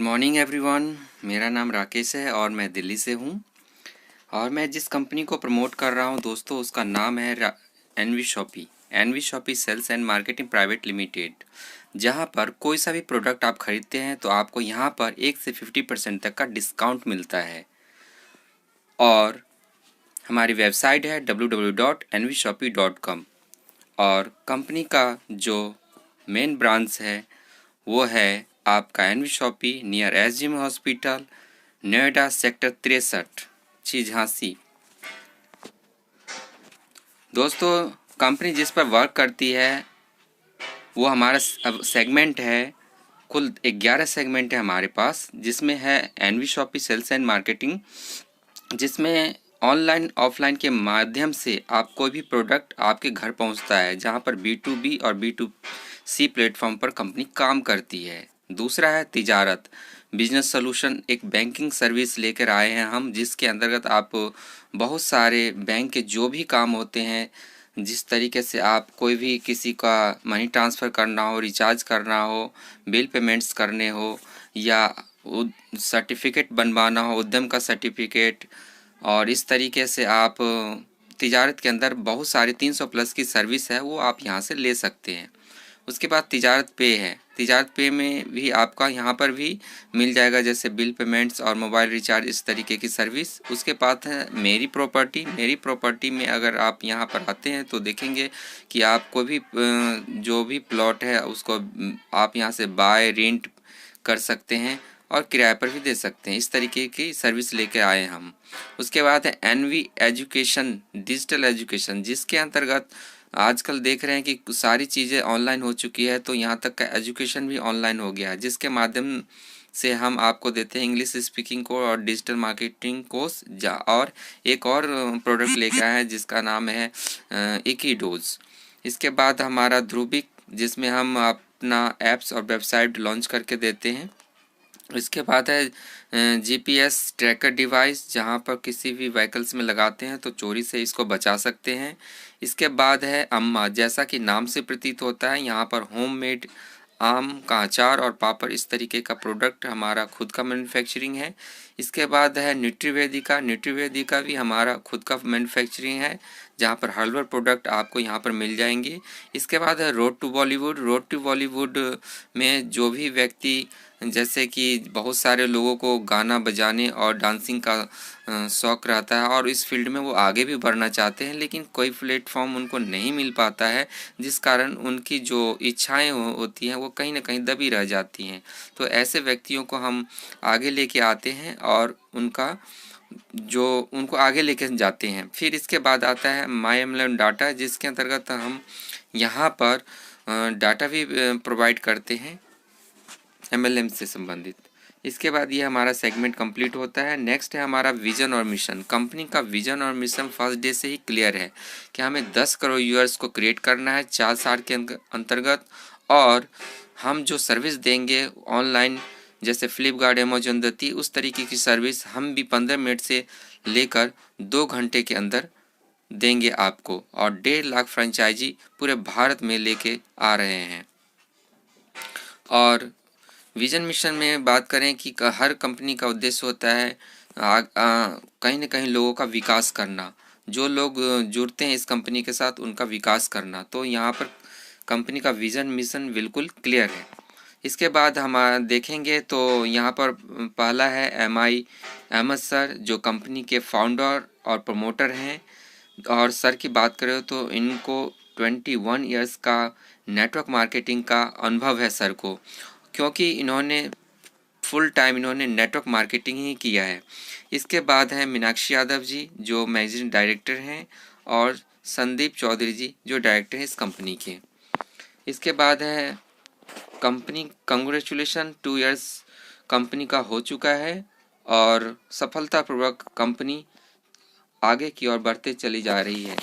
Morning everyone. मेरा नाम राकेश है और मैं दिल्ली से हूँ। और मैं जिस कंपनी को प्रमोट कर रहा हूँ दोस्तों, उसका नाम है NV Shoppy. NV Shoppy sales and marketing private limited. जहाँ पर कोई सा भी प्रोडक्ट आप खरीदते हैं तो आपको यहाँ पर 1 से 50% तक का डिस्काउंट मिलता है। और हमारी वेबसाइट है www.nvshopee.com। और कंपनी का जो मेन ब्रांच है वो है आपका NV Shoppy near SGM hospital, Noida sector 63, Jhansi. दोस्तों, कंपनी जिस पर वर्क करती है वो हमारा सेगमेंट है। कुल 11 सेगमेंट है हमारे पास, जिसमें है NV Shoppy sales and marketing, जिसमें ऑनलाइन ऑफलाइन के माध्यम से आप कोई भी प्रोडक्ट आपके घर पहुंचता है, जहां पर B2B और B2C प्लेटफॉर्म पर कंपनी काम करती है। दूसरा है तिजारत, बिजनेस सॉल्यूशन, एक बैंकिंग सर्विस लेकर आए हैं हम, जिसके अंतर्गत आप बहुत सारे बैंक के जो भी काम होते हैं, जिस तरीके से आप कोई भी किसी का मनी ट्रांसफ़र करना हो, रिचार्ज करना हो, बिल पेमेंट्स करने हो, या सर्टिफिकेट बनवाना हो, उद्यम का सर्टिफिकेट, और इस तरीके से आप तिजारत के अंदर बहुत सारे 300 प्लस की सर्विस है, वो आप यहाँ से ले सकते हैं। उसके बाद तिजारत पे है। तिजारत पे में भी आपका यहाँ पर भी मिल जाएगा, जैसे बिल पेमेंट्स और मोबाइल रिचार्ज, इस तरीके की सर्विस। उसके बाद है मेरी प्रॉपर्टी। मेरी प्रॉपर्टी में अगर आप यहाँ पर आते हैं तो देखेंगे कि आप कोई भी जो भी प्लॉट है उसको आप यहाँ से बाय रेंट कर सकते हैं और किराए पर भी दे सकते हैं। इस तरीके की सर्विस लेके आए हम। उसके बाद है एनवी एजुकेशन, डिजिटल एजुकेशन, जिसके अंतर्गत आजकल देख रहे हैं कि सारी चीज़ें ऑनलाइन हो चुकी है, तो यहाँ तक का एजुकेशन भी ऑनलाइन हो गया है, जिसके माध्यम से हम आपको देते हैं इंग्लिश स्पीकिंग कोर्स और डिजिटल मार्केटिंग कोर्स। और एक और प्रोडक्ट लेके आए हैं जिसका नाम है इकीडोज। इसके बाद हमारा ध्रुविक, जिसमें हम अपना ऐप्स और वेबसाइट लॉन्च करके देते हैं। इसके बाद है GPS ट्रैकर डिवाइस, जहां पर किसी भी व्हीकल्स में लगाते हैं तो चोरी से इसको बचा सकते हैं। इसके बाद है अम्मा, जैसा कि नाम से प्रतीत होता है, यहाँ पर होममेड आम का अचार और पापड़, इस तरीके का प्रोडक्ट हमारा खुद का मैन्युफैक्चरिंग है। इसके बाद है न्यूट्रीवेदिका। न्यूट्रीवेदिका भी हमारा खुद का मैन्युफैक्चरिंग है, जहाँ पर हर्बल प्रोडक्ट आपको यहाँ पर मिल जाएंगे। इसके बाद है road to Bollywood. Road to Bollywood में जो भी व्यक्ति, जैसे कि बहुत सारे लोगों को गाना बजाने और डांसिंग का शौक़ रहता है और इस फील्ड में वो आगे भी बढ़ना चाहते हैं, लेकिन कोई प्लेटफॉर्म उनको नहीं मिल पाता है, जिस कारण उनकी जो इच्छाएं होती हैं वो कहीं ना कहीं दबी रह जाती हैं। तो ऐसे व्यक्तियों को हम आगे लेके आते हैं और उनको आगे लेके जाते हैं। फिर इसके बाद आता है MyMLM डाटा, जिसके अंतर्गत हम यहाँ पर डाटा भी प्रोवाइड करते हैं MLM से संबंधित। इसके बाद ये हमारा सेगमेंट कंप्लीट होता है। नेक्स्ट है हमारा विजन और मिशन। कंपनी का विजन और मिशन फर्स्ट डे से ही क्लियर है कि हमें 10 करोड़ यूजर्स को क्रिएट करना है 4 साल के अंतर्गत, और हम जो सर्विस देंगे ऑनलाइन, जैसे फ्लिपकार्ट, अमेजोन देती, उस तरीके की सर्विस हम भी 15 मिनट से लेकर 2 घंटे के अंदर देंगे आपको, और 1.5 लाख फ्रेंचाइजी पूरे भारत में लेके आ रहे हैं। और विजन मिशन में बात करें कि हर कंपनी का उद्देश्य होता है कहीं ना कहीं लोगों का विकास करना, जो लोग जुड़ते हैं इस कंपनी के साथ उनका विकास करना। तो यहाँ पर कंपनी का विजन मिशन बिल्कुल क्लियर है। इसके बाद हम देखेंगे तो यहाँ पर पहला है MI अहमद सर, जो कंपनी के फाउंडर और प्रमोटर हैं। और सर की बात करें तो इनको 21 इयर्स का नेटवर्क मार्केटिंग का अनुभव है सर को, क्योंकि इन्होंने फुल टाइम नेटवर्क मार्केटिंग ही किया है। इसके बाद है मीनाक्षी यादव जी, जो मैनेजिंग डायरेक्टर हैं, और संदीप चौधरी जी, जो डायरेक्टर हैं इस कंपनी के। इसके बाद है कंपनी, कंग्रेचुलेशन, 2 इयर्स कंपनी का हो चुका है और सफलतापूर्वक कंपनी आगे की ओर बढ़ते चली जा रही है।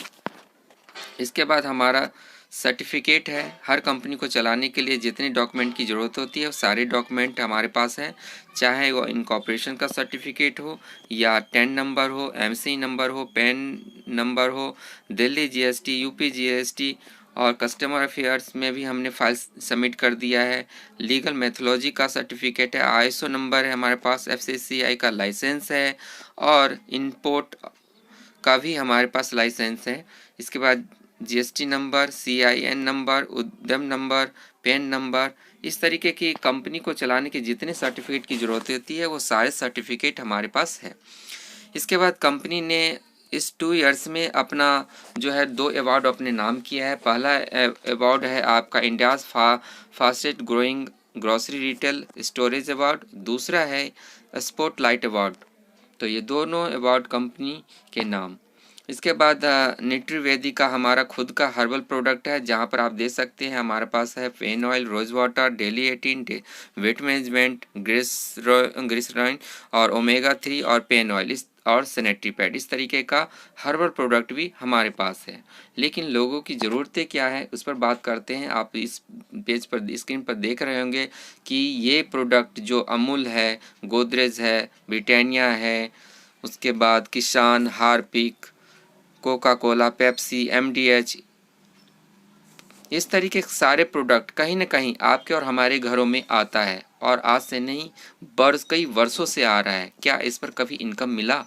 इसके बाद हमारा सर्टिफिकेट है। हर कंपनी को चलाने के लिए जितने डॉक्यूमेंट की ज़रूरत होती है वो सारे डॉक्यूमेंट हमारे पास हैं, चाहे वो इनकॉर्पोरेशन का सर्टिफिकेट हो, या 10 नंबर हो, MCI नंबर हो, पैन नंबर हो, दिल्ली GST, UP GST, और कस्टमर अफेयर्स में भी हमने फाइल सबमिट कर दिया है। लीगल मेथोलॉजी का सर्टिफिकेट है, आईएसओ नंबर है हमारे पास, एफसीसीआई का लाइसेंस है और इंपोर्ट का भी हमारे पास लाइसेंस है। इसके बाद जीएसटी नंबर, सीआईएन नंबर, उद्यम नंबर, पैन नंबर, इस तरीके की कंपनी को चलाने के जितने सर्टिफिकेट की ज़रूरत होती है वो सारे सर्टिफिकेट हमारे पास है। इसके बाद कंपनी ने इस 2 इयर्स में अपना जो है 2 अवार्ड अपने नाम किया है। पहला अवार्ड है आपका India's fastest growing grocery retail storage award, दूसरा है स्पॉटलाइट अवार्ड। तो ये दोनों अवार्ड कंपनी के नाम। इसके बाद न्यूट्रीवेदी का हमारा खुद का हर्बल प्रोडक्ट है, जहाँ पर आप देख सकते हैं हमारे पास है pain oil, rose water, daily 18 weight management, glycerine और ओमेगा 3 और पेन ऑयल इस और सैनिटरी पैड, इस तरीके का हर्बल प्रोडक्ट भी हमारे पास है। लेकिन लोगों की ज़रूरतें क्या है उस पर बात करते हैं। आप इस पेज पर स्क्रीन पर देख रहे होंगे कि ये प्रोडक्ट जो अमूल है, गोदरेज है, ब्रिटानिया है, उसके बाद किसान, Harpic, Coca Cola, Pepsi, MDH, इस तरीके के सारे प्रोडक्ट कहीं ना कहीं आपके और हमारे घरों में आता है और आज से नहीं कई वर्षों से आ रहा है। क्या इस पर कभी इनकम मिला?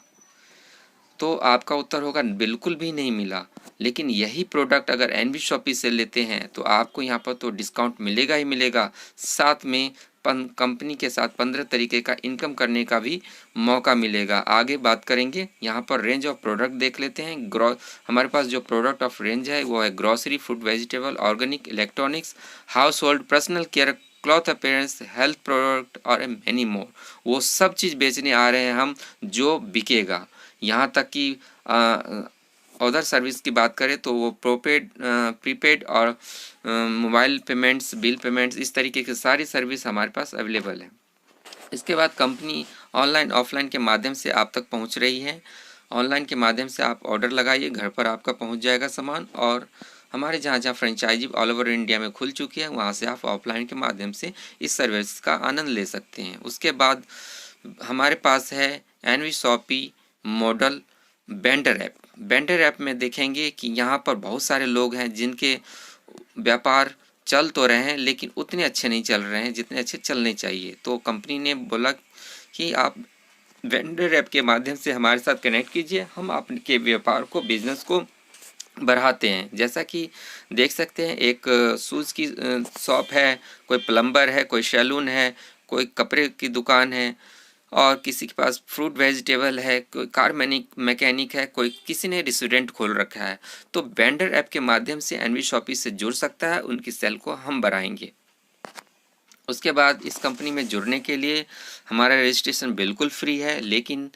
तो आपका उत्तर होगा बिल्कुल भी नहीं मिला। लेकिन यही प्रोडक्ट अगर एनवी शॉपी से लेते हैं तो आपको यहाँ पर तो डिस्काउंट मिलेगा ही मिलेगा, साथ में कंपनी के साथ 15 तरीके का इनकम करने का भी मौका मिलेगा। आगे बात करेंगे। यहाँ पर रेंज ऑफ प्रोडक्ट देख लेते हैं। हमारे पास जो प्रोडक्ट ऑफ रेंज है वो है grocery, food, vegetable, organic, electronics, house hold, personal care, cloth appearance, health product और मैनी मोर। वो सब चीज़ बेचने आ रहे हैं हम जो बिकेगा। यहाँ तक कि अदर सर्विस की बात करें तो वो प्रीपेड और मोबाइल पेमेंट्स, बिल पेमेंट्स, इस तरीके की सारी सर्विस हमारे पास अवेलेबल है। इसके बाद कंपनी ऑनलाइन ऑफलाइन के माध्यम से आप तक पहुंच रही है। ऑनलाइन के माध्यम से आप ऑर्डर लगाइए, घर पर आपका पहुंच जाएगा सामान। और हमारे जहाँ जहाँ फ्रेंचाइजी ऑल ओवर इंडिया में खुल चुकी है वहाँ से आप ऑफलाइन के माध्यम से इस सर्विस का आनंद ले सकते हैं। उसके बाद हमारे पास है NV shoppy model vendor app. Vendor app में देखेंगे कि यहाँ पर बहुत सारे लोग हैं जिनके व्यापार चल तो रहे हैं लेकिन उतने अच्छे नहीं चल रहे हैं जितने अच्छे चलने चाहिए। तो कंपनी ने बोला कि आप वेंडर ऐप के माध्यम से हमारे साथ कनेक्ट कीजिए, हम आपके व्यापार को, बिजनेस को बढ़ाते हैं। जैसा कि देख सकते हैं एक शूज़ की शॉप है, कोई प्लम्बर है, कोई सैलून है, कोई कपड़े की दुकान है और किसी के पास फ्रूट वेजिटेबल है, कोई कार मैकेनिक है, कोई किसी ने रेस्टोरेंट खोल रखा है। तो वेंडर ऐप के माध्यम से एनवी शॉपी से जुड़ सकता है, उनकी सेल को हम बढ़ाएंगे। उसके बाद इस कंपनी में जुड़ने के लिए हमारा रजिस्ट्रेशन बिल्कुल फ्री है, लेकिन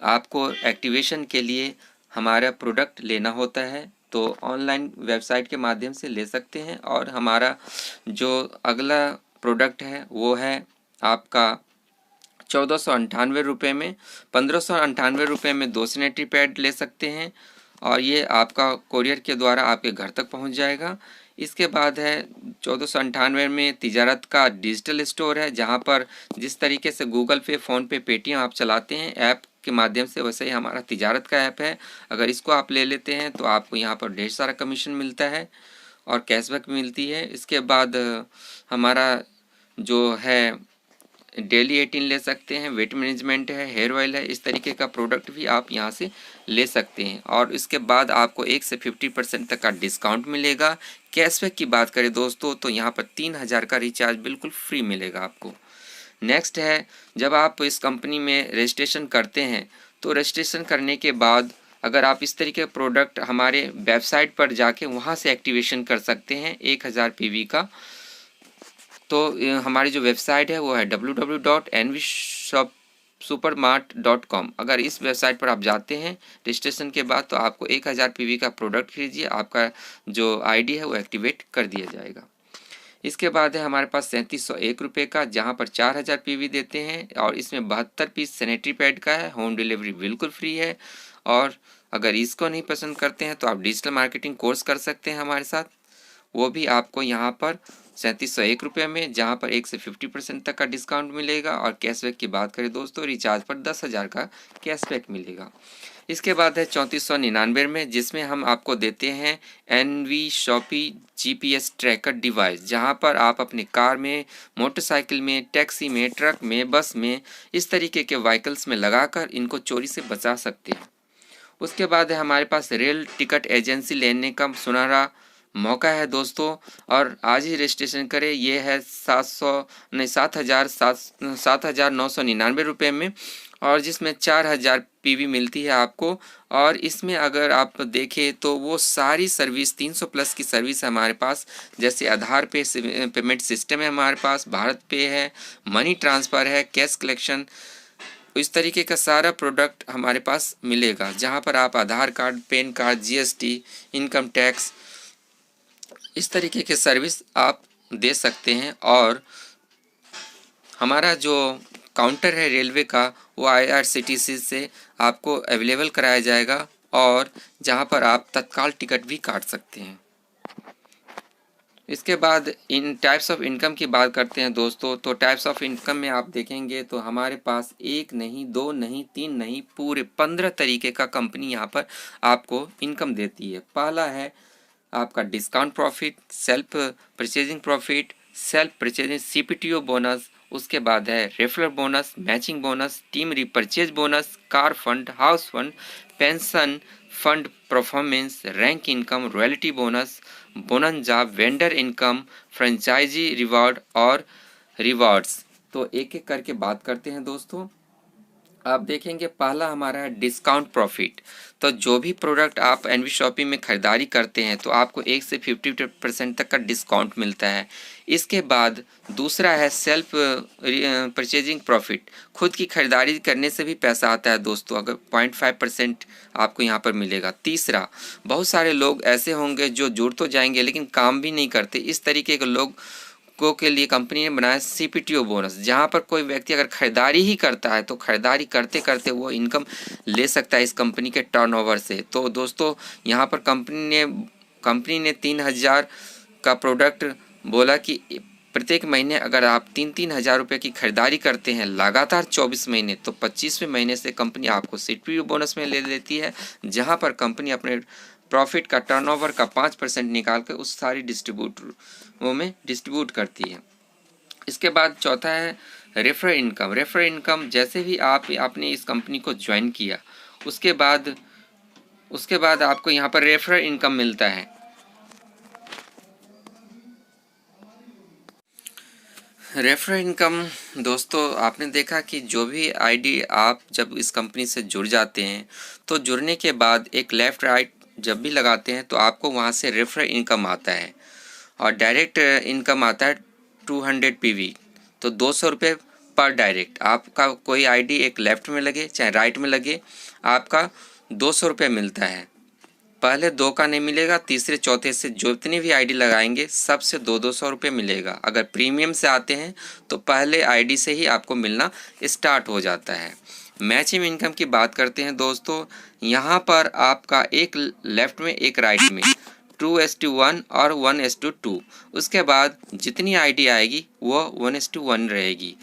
आपको एक्टिवेशन के लिए हमारा प्रोडक्ट लेना होता है। तो ऑनलाइन वेबसाइट के माध्यम से ले सकते हैं। और हमारा जो अगला प्रोडक्ट है वो है आपका 1498 में, 1598 में 2 सैनिटरी पैड ले सकते हैं और ये आपका कोरियर के द्वारा आपके घर तक पहुंच जाएगा। इसके बाद है 1498 में तिजारत का डिजिटल स्टोर है, जहां पर जिस तरीके से गूगल पे, फ़ोनपे, पेटीएम आप चलाते हैं ऐप के माध्यम से, वैसे ही हमारा तिजारत का ऐप है। अगर इसको आप ले लेते हैं तो आपको यहाँ पर ढेर सारा कमीशन मिलता है और कैशबैक मिलती है। इसके बाद हमारा जो है डेली 18 ले सकते हैं, वेट मैनेजमेंट है, हेयर ऑयल है, इस तरीके का प्रोडक्ट भी आप यहाँ से ले सकते हैं। और इसके बाद आपको 1 से 50% तक का डिस्काउंट मिलेगा। कैशबैक की बात करें दोस्तों तो यहाँ पर 3000 का रिचार्ज बिल्कुल फ्री मिलेगा आपको। नेक्स्ट है, जब आप इस कंपनी में रजिस्ट्रेशन करते हैं तो रजिस्ट्रेशन करने के बाद अगर आप इस तरीके का प्रोडक्ट हमारे वेबसाइट पर जाके वहाँ से एक्टिवेशन कर सकते हैं 1000 PV का। तो हमारी जो वेबसाइट है वो है www.nvshopsupermart.com। अगर इस वेबसाइट पर आप जाते हैं रजिस्ट्रेशन के बाद तो आपको 1000 PV का प्रोडक्ट कीजिए, आपका जो आईडी है वो एक्टिवेट कर दिया जाएगा। इसके बाद है हमारे पास 3701 रुपये का, जहाँ पर 4000 PV देते हैं और इसमें 72 पीस सैनिटरी पैड का है। होम डिलीवरी बिल्कुल फ्री है। और अगर इसको नहीं पसंद करते हैं तो आप डिजिटल मार्केटिंग कोर्स कर सकते हैं हमारे साथ, वो भी आपको यहाँ पर 3701 रुपये में, जहाँ पर 1 से 50% तक का डिस्काउंट मिलेगा। और कैशबैक की बात करें दोस्तों, रिचार्ज पर 10,000 का कैशबैक मिलेगा। इसके बाद है 3499 में, जिसमें हम आपको देते हैं NV shoppy GPS tracker device, जहां पर आप अपनी कार में, मोटरसाइकिल में, टैक्सी में, ट्रक में, बस में, इस तरीके के व्हीकल्स में लगाकर इनको चोरी से बचा सकते हैं। उसके बाद है हमारे पास रेल टिकट एजेंसी लेने का सुनहरा मौका है दोस्तों, और आज ही रजिस्ट्रेशन करें। ये है 7,999 रुपये में, और जिसमें 4,000 पीवी मिलती है आपको। और इसमें अगर आप देखें तो वो सारी सर्विस 300 प्लस की सर्विस है हमारे पास, जैसे आधार पे पेमेंट सिस्टम है हमारे पास, भारत पे है, मनी ट्रांसफ़र है, कैश कलेक्शन, इस तरीके का सारा प्रोडक्ट हमारे पास मिलेगा, जहाँ पर आप Aadhaar card, PAN card, GST, income tax, इस तरीके के सर्विस आप दे सकते हैं। और हमारा जो काउंटर है रेलवे का, वो IRCTC से आपको अवेलेबल कराया जाएगा, और जहाँ पर आप तत्काल टिकट भी काट सकते हैं। इसके बाद इन टाइप्स ऑफ इनकम की बात करते हैं दोस्तों। तो टाइप्स ऑफ इनकम में आप देखेंगे तो हमारे पास 1 नहीं, 2 नहीं, 3 नहीं, पूरे 15 तरीके का कंपनी यहाँ पर आपको इनकम देती है। पहला है आपका discount profit, self purchasing profit, self purchasing CPTO bonus. उसके बाद है referral bonus, matching bonus, team repurchase bonus, car fund, house fund, pension fund performance, rank income, royalty bonus, bonanza, vendor income, franchisee reward और rewards. तो एक एक करके बात करते हैं दोस्तों। आप देखेंगे पहला हमारा है डिस्काउंट प्रॉफिट। तो जो भी प्रोडक्ट आप एनवी शॉपी में ख़रीदारी करते हैं तो आपको 1 से 50% तक का डिस्काउंट मिलता है। इसके बाद दूसरा है सेल्फ परचेजिंग प्रॉफिट। खुद की खरीदारी करने से भी पैसा आता है दोस्तों, अगर 0.5% आपको यहाँ पर मिलेगा। तीसरा, बहुत सारे लोग ऐसे होंगे जो जुड़ तो जाएंगे लेकिन काम भी नहीं करते, इस तरीके के लोग के लिए कंपनी ने बनाया CPTO बोनस, जहां पर कोई व्यक्ति अगर खरीदारी ही करता है तो खरीदारी करते करते वो इनकम ले सकता है इस कंपनी के टर्नओवर से। तो दोस्तों यहाँ पर कंपनी ने 3,000 का प्रोडक्ट बोला कि प्रत्येक महीने अगर आप 3,000 रुपये की खरीदारी करते हैं लगातार 24 महीने, तो 25वें महीने से कंपनी आपको CPTO बोनस में ले लेती है, जहाँ पर कंपनी अपने प्रॉफिट का, टर्नओवर का 5% निकाल कर उस सारी डिस्ट्रीब्यूटरों में डिस्ट्रीब्यूट करती है। इसके बाद चौथा है रेफरल इनकम। रेफरल इनकम, जैसे भी आपने इस कंपनी को ज्वाइन किया उसके बाद आपको यहाँ पर रेफरल इनकम मिलता है। रेफरल इनकम दोस्तों, आपने देखा कि जो भी आईडी आप जब इस कंपनी से जुड़ जाते हैं तो जुड़ने के बाद एक लेफ़्ट राइट जब भी लगाते हैं तो आपको वहाँ से रेफरल इनकम आता है, और डायरेक्ट इनकम आता है 200 PV, तो 200 रुपये पर डायरेक्ट। आपका कोई आईडी एक लेफ़्ट में लगे चाहे राइट में लगे, आपका 200 रुपये मिलता है। पहले 2 का नहीं मिलेगा, तीसरे चौथे से जितनी भी आईडी लगाएंगे सबसे 200 रुपये मिलेगा। अगर प्रीमियम से आते हैं तो पहले आईडी से ही आपको मिलना स्टार्ट हो जाता है। मैचिंग इनकम की बात करते हैं दोस्तों। यहाँ पर आपका एक लेफ़्ट में एक राइट में 2:1 और 1:2। उसके बाद जितनी आईडी आएगी वो 1:1 रहेगी।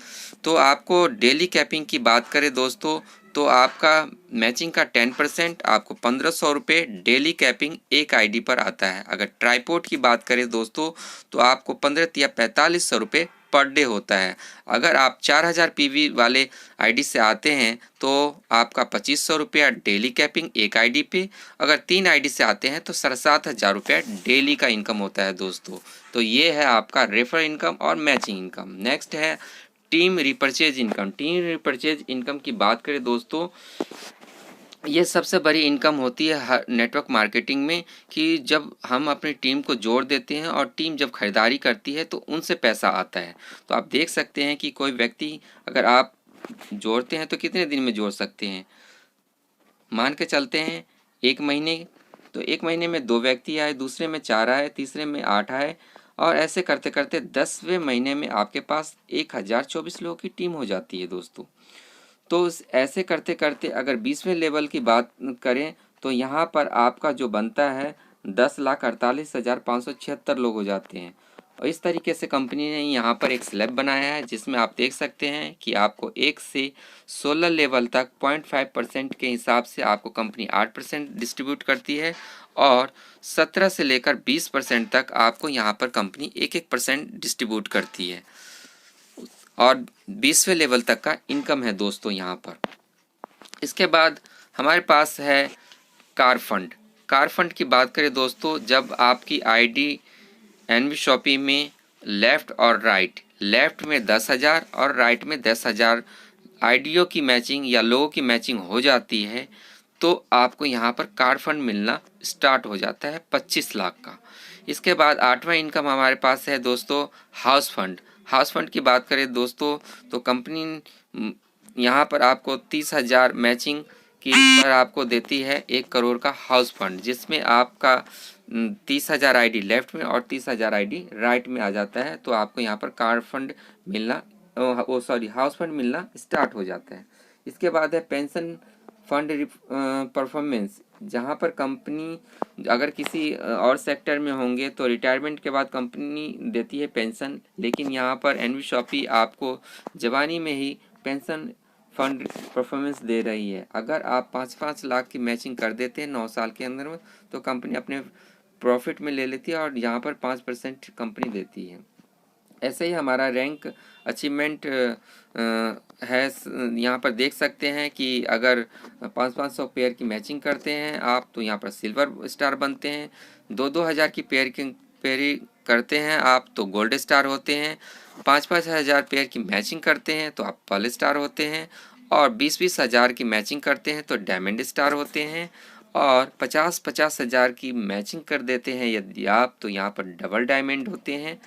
तो आपको डेली कैपिंग की बात करें दोस्तों तो आपका मैचिंग का 10%, आपको 1,500 रुपये डेली कैपिंग एक आईडी पर आता है। अगर ट्राईपोर्ट की बात करें दोस्तों तो आपको 15 या 4500 रुपये पर डे होता है। अगर आप 4,000 PV वाले आईडी से आते हैं तो आपका 2,500 रुपया डेली कैपिंग एक आईडी पे। अगर 3 आईडी से आते हैं तो 7,500 रुपया डेली का इनकम होता है दोस्तों। तो ये है आपका रेफरल इनकम और मैचिंग इनकम। नेक्स्ट है team repurchase income. Team repurchase income की बात करें दोस्तों, ये सबसे बड़ी इनकम होती है नेटवर्क मार्केटिंग में, कि जब हम अपनी टीम को जोड़ देते हैं और टीम जब खरीदारी करती है तो उनसे पैसा आता है। तो आप देख सकते हैं कि कोई व्यक्ति अगर आप जोड़ते हैं तो कितने दिन में जोड़ सकते हैं, मान के चलते हैं 1 महीने, तो 1 महीने में 2 व्यक्ति आए, दूसरे में 4 आए, तीसरे में 8 आए, और ऐसे करते करते 10वें महीने में आपके पास 1,024 लोगों की टीम हो जाती है दोस्तों। तो ऐसे करते करते अगर 20वें लेवल की बात करें तो यहाँ पर आपका जो बनता है 10,48,576 लोग हो जाते हैं। और इस तरीके से कंपनी ने यहाँ पर एक स्लैब बनाया है जिसमें आप देख सकते हैं कि आपको 1 से 16 लेवल तक 0.5% के हिसाब से आपको कंपनी 8% डिस्ट्रीब्यूट करती है और 17 से लेकर 20% तक आपको यहाँ पर कंपनी 1% डिस्ट्रीब्यूट करती है और 20वें लेवल तक का इनकम है दोस्तों यहाँ पर। इसके बाद हमारे पास है कार फंड। कार फंड की बात करें दोस्तों, जब आपकी आईडी एनवी शॉपी में लेफ़्ट और राइट, लेफ़्ट में 10,000 और राइट में 10,000 आईडियो की मैचिंग या लोगों की मैचिंग हो जाती है तो आपको यहाँ पर कार फंड मिलना स्टार्ट हो जाता है 25 लाख का। इसके बाद 8वां इनकम हमारे पास है दोस्तों हाउस फंड। हाउस फंड की बात करें दोस्तों तो कंपनी यहाँ पर आपको 30,000 मैचिंग की पर आपको देती है 1 करोड़ का हाउस फंड, जिसमें आपका 30,000 आईडी लेफ्ट में और 30,000 आईडी राइट में आ जाता है। तो आपको यहाँ पर कार फंड मिलना हाउस फंड मिलना स्टार्ट हो जाता है। इसके बाद है पेंशन फंड परफॉर्मेंस, जहाँ पर कंपनी अगर किसी और सेक्टर में होंगे तो रिटायरमेंट के बाद कंपनी देती है पेंशन, लेकिन यहाँ पर एनवी शॉपी आपको जवानी में ही पेंशन फंड परफॉर्मेंस दे रही है। अगर आप 5-5 लाख की मैचिंग कर देते हैं 9 साल के अंदर में तो कंपनी अपने प्रॉफिट में ले लेती है और यहाँ पर 5% कंपनी देती है। ऐसे ही हमारा रैंक अचीवमेंट है, यहाँ पर देख सकते हैं कि अगर 500 पेयर की मैचिंग करते हैं आप तो यहाँ पर सिल्वर स्टार बनते हैं। 2-2 हज़ार की पेयर करते हैं आप तो गोल्ड स्टार होते हैं। 5-5 हज़ार पेयर की मैचिंग करते हैं तो आप पर्ल स्टार होते हैं और 20-20 हज़ार की मैचिंग करते हैं तो डायमंड स्टार होते हैं और 50-50 हज़ार की मैचिंग कर देते हैं यदि आप तो यहाँ पर डबल डायमंड होते हैं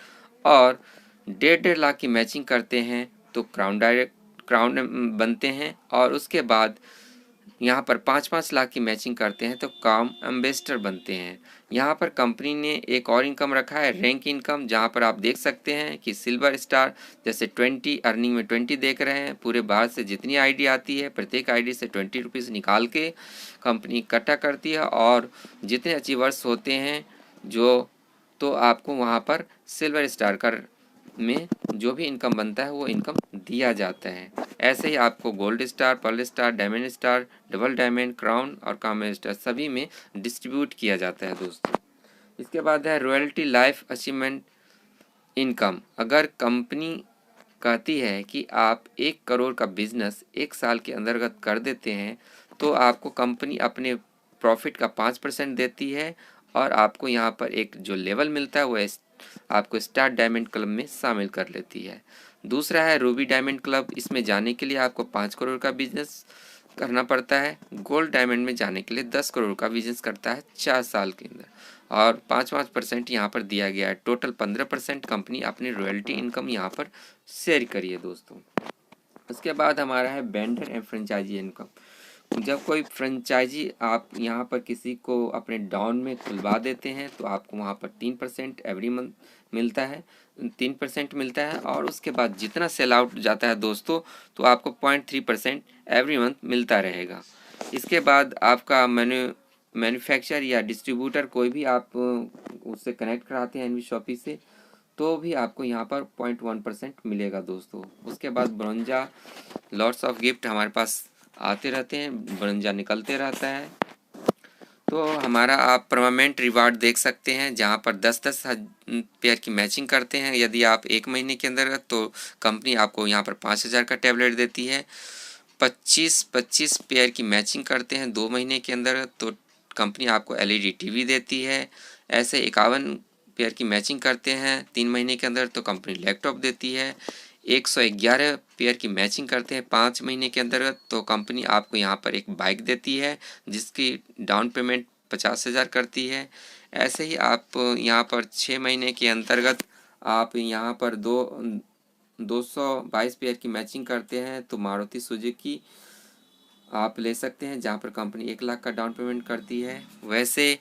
और 1.5 लाख की मैचिंग करते हैं तो क्राउन बनते हैं और उसके बाद यहाँ पर 5-5 लाख की मैचिंग करते हैं तो काम एम्बेसडर बनते हैं। यहाँ पर कंपनी ने एक और इनकम रखा है रैंक इनकम, जहाँ पर आप देख सकते हैं कि सिल्वर स्टार जैसे 20 अर्निंग में 20 देख रहे हैं। पूरे बाहर से जितनी आईडी आती है प्रत्येक आईडी से 20 रुपीज़ निकाल के कंपनी इकट्ठा करती है और जितने अचीवर्स होते हैं तो आपको वहाँ पर सिल्वर स्टार का में जो भी इनकम बनता है वो इनकम दिया जाता है। ऐसे ही आपको gold star, pearl star, diamond star, double diamond, crown और कामन स्टार सभी में डिस्ट्रीब्यूट किया जाता है दोस्तों। इसके बाद है रॉयल्टी लाइफ अचीवमेंट इनकम। अगर कंपनी कहती है कि आप 1 करोड़ का बिजनेस 1 साल के अंतर्गत कर देते हैं तो आपको कंपनी अपने प्रॉफिट का 5% देती है और आपको यहाँ पर एक जो लेवल मिलता है वो आपको स्टार डायमंड क्लब में शामिल कर लेती है। दूसरा है रूबी डायमंड क्लब। इसमें जाने के लिए आपको 5 करोड़ का बिजनेस करना पड़ता है। गोल्ड डायमंड में जाने के लिए 10 करोड़ का बिजनेस करता है 4 साल के अंदर और 5% यहाँ पर दिया गया है। टोटल 15% कंपनी अपनी रॉयल्टी इनकम यहाँ पर शेयर करी है दोस्तों। उसके बाद हमारा है वेंडर एंड फ्रेंचाइजी इनकम। जब कोई फ्रेंचाइजी आप यहाँ पर किसी को अपने डाउन में खुलवा देते हैं तो आपको वहाँ पर 3% एवरी मंथ मिलता है, 3% मिलता है और उसके बाद जितना सेल आउट जाता है दोस्तों तो आपको 0.3% एवरी मंथ मिलता रहेगा। इसके बाद आपका मैन्युफैक्चर या डिस्ट्रीब्यूटर कोई भी आप उससे कनेक्ट कराते हैं एनवी शॉपी से तो भी आपको यहाँ पर 0.1% मिलेगा दोस्तों। उसके बाद ब्रोंजा लॉट्स ऑफ गिफ्ट हमारे पास आते रहते हैं, ब्रोंजा निकलते रहता है। तो हमारा आप परमानेंट रिवार्ड देख सकते हैं जहाँ पर 10-10 पेयर की मैचिंग करते हैं यदि आप 1 महीने के अंदर तो कंपनी आपको यहाँ पर 5,000 का टैबलेट देती है। 25-25 पेयर की मैचिंग करते हैं 2 महीने के अंदर तो कंपनी आपको LED टीवी देती है। ऐसे 51 पेयर की मैचिंग करते हैं 3 महीने के अंदर तो कंपनी लैपटॉप देती है। 111 पेयर की मैचिंग करते हैं 5 महीने के अंतर्गत तो कंपनी आपको यहाँ पर एक बाइक देती है जिसकी डाउन पेमेंट 50,000 करती है। ऐसे ही आप यहाँ पर 6 महीने के अंतर्गत आप यहाँ पर 222 पेयर की मैचिंग करते हैं तो मारुति सुजुकी आप ले सकते हैं जहाँ पर कंपनी 1 लाख का डाउन पेमेंट करती है। वैसे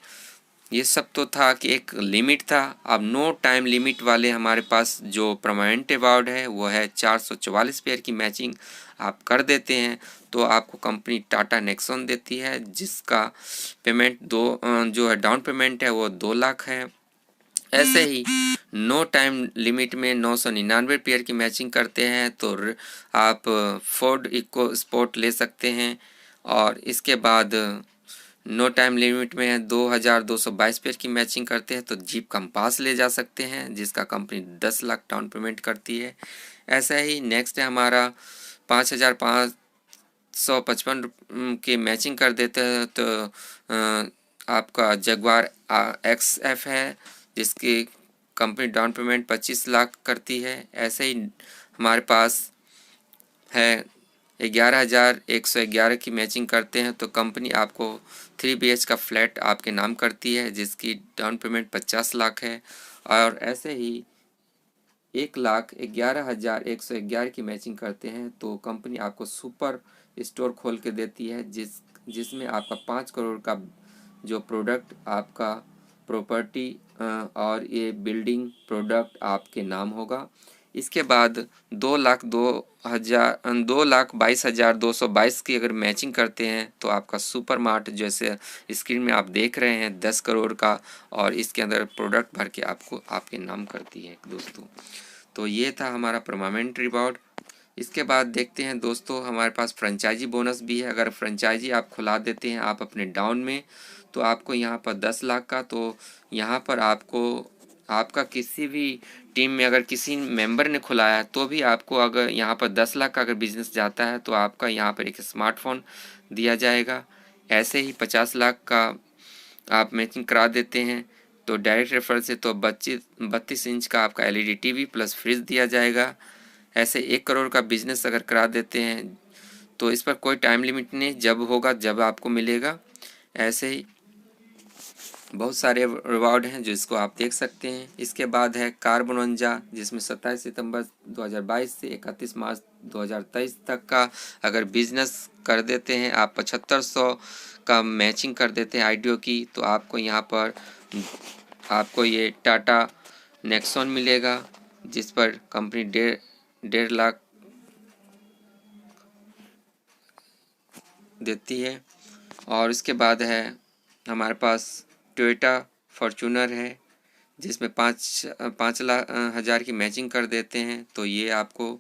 ये सब तो था कि एक लिमिट था। अब नो टाइम लिमिट वाले हमारे पास जो परमानेंट अवार्ड है वो है 444 पेयर की मैचिंग आप कर देते हैं तो आपको कंपनी टाटा नेक्सॉन देती है जिसका पेमेंट जो है डाउन पेमेंट है वो 2 लाख है। ऐसे ही नो टाइम लिमिट में 999 पेयर की मैचिंग करते हैं तो आप फोर्ड इको स्पोर्ट ले सकते हैं। और इसके बाद नो टाइम लिमिट में 2222 पेयर की मैचिंग करते हैं तो जीप कंपास ले जा सकते हैं, जिसका कंपनी 10 लाख डाउन पेमेंट करती है। ऐसा ही नेक्स्ट है हमारा 5555 की मैचिंग कर देते हैं तो आपका जगुआर XF है, जिसकी कंपनी डाउन पेमेंट 25 लाख करती है। ऐसे ही हमारे पास है 11,111 की मैचिंग करते हैं तो कंपनी आपको 3 BH का फ्लैट आपके नाम करती है, जिसकी डाउन पेमेंट 50 लाख है। और ऐसे ही 1,11,111 की मैचिंग करते हैं तो कंपनी आपको सुपर स्टोर खोल के देती है, जिसमें आपका 5 करोड़ का जो प्रोडक्ट आपका प्रॉपर्टी और ये बिल्डिंग प्रोडक्ट आपके नाम होगा। इसके बाद 2,22,222 की अगर मैचिंग करते हैं तो आपका सुपर मार्ट जैसे स्क्रीन में आप देख रहे हैं 10 करोड़ का, और इसके अंदर प्रोडक्ट भर के आपको आपके नाम करती है दोस्तों। तो ये था हमारा परमानेंट रिवॉर्ड। इसके बाद देखते हैं दोस्तों, हमारे पास फ्रेंचाइजी बोनस भी है। अगर फ्रेंचाइजी आप खुला देते हैं आप अपने डाउन में तो आपको यहाँ पर 10 लाख का, तो यहाँ पर आपको आपका किसी भी टीम में अगर किसी मेंबर ने खुलाया तो भी आपको अगर यहाँ पर 10 लाख का अगर बिजनेस जाता है तो आपका यहाँ पर एक स्मार्टफोन दिया जाएगा। ऐसे ही 50 लाख का आप मैचिंग करा देते हैं तो डायरेक्ट रेफरल से तो 32 इंच का आपका LED TV प्लस फ्रिज दिया जाएगा। ऐसे 1 करोड़ का बिजनेस अगर करा देते हैं तो इस पर कोई टाइम लिमिट नहीं, जब होगा जब आपको मिलेगा। ऐसे ही बहुत सारे रिवॉर्ड हैं जिसको आप देख सकते हैं। इसके बाद है कार बोनंजा, जिसमें 27 सितंबर 2022 से 31 मार्च 2023 तक का अगर बिजनेस कर देते हैं आप 7500 का मैचिंग कर देते हैं आईडियो की, तो आपको यहाँ पर आपको ये टाटा नेक्सॉन मिलेगा, जिस पर कंपनी 1.5 लाख देती है। और इसके बाद है हमारे पास टोयोटा फॉर्च्यूनर है, जिसमें 5,00,000 की मैचिंग कर देते हैं तो ये आपको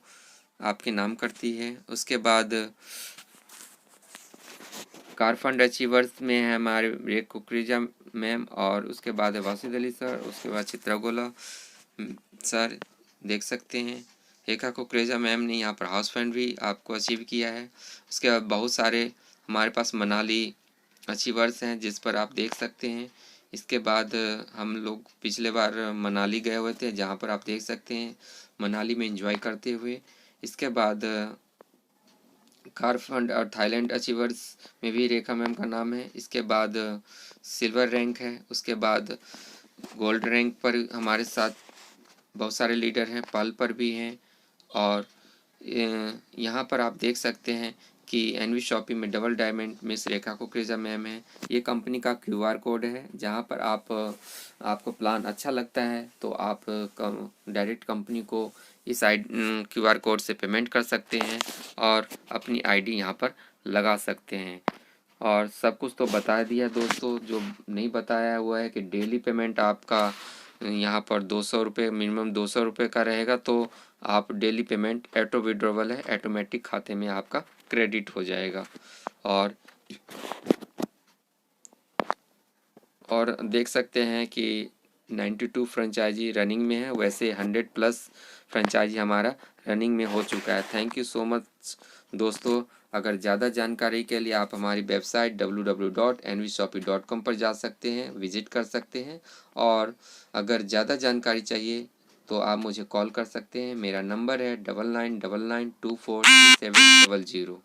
आपके नाम करती है। उसके बाद कार फंड अचीवर्स में है हमारे रेक कुकरेजा मैम, और उसके बाद है वासिद अली सर, उसके बाद चित्रा गोला सर देख सकते हैं। रेखा कुकरेजा मैम ने यहाँ पर हाउस फंड भी आपको अचीव किया है। उसके बाद बहुत सारे हमारे पास मनाली अचीवर्स हैं जिस पर आप देख सकते हैं। इसके बाद हम लोग पिछले बार मनाली गए हुए थे, जहाँ पर आप देख सकते हैं मनाली में एंजॉय करते हुए। इसके बाद कार फंड और थाईलैंड अचीवर्स में भी रेखा मैम का नाम है। इसके बाद सिल्वर रैंक है। उसके बाद गोल्ड रैंक पर हमारे साथ बहुत सारे लीडर हैं, पल पर भी हैं। और यहाँ पर आप देख सकते हैं कि एनवी शॉपिंग में डबल डायमंड मिस रेखा कुकरेजा मैम है। ये कंपनी का QR कोड है, जहाँ पर आपको प्लान अच्छा लगता है तो आप डायरेक्ट कंपनी को इस QR कोड से पेमेंट कर सकते हैं और अपनी ID यहाँ पर लगा सकते हैं। और सब कुछ तो बता दिया दोस्तों, जो नहीं बताया हुआ है कि डेली पेमेंट आपका यहाँ पर 200 रुपये मिनिमम 200 रुपये का रहेगा, तो आप डेली पेमेंट ऑटो विड्रॉवल है, ऑटोमेटिक खाते में आपका क्रेडिट हो जाएगा। और देख सकते हैं कि 92 फ्रेंचाइजी रनिंग में है, वैसे 100+ फ्रेंचाइजी हमारा रनिंग में हो चुका है। थैंक यू सो मच दोस्तों। अगर ज़्यादा जानकारी के लिए आप हमारी वेबसाइट www.nvshopee.com पर जा सकते हैं, विजिट कर सकते हैं। और अगर ज़्यादा जानकारी चाहिए तो आप मुझे कॉल कर सकते हैं। मेरा नंबर है 9999243700।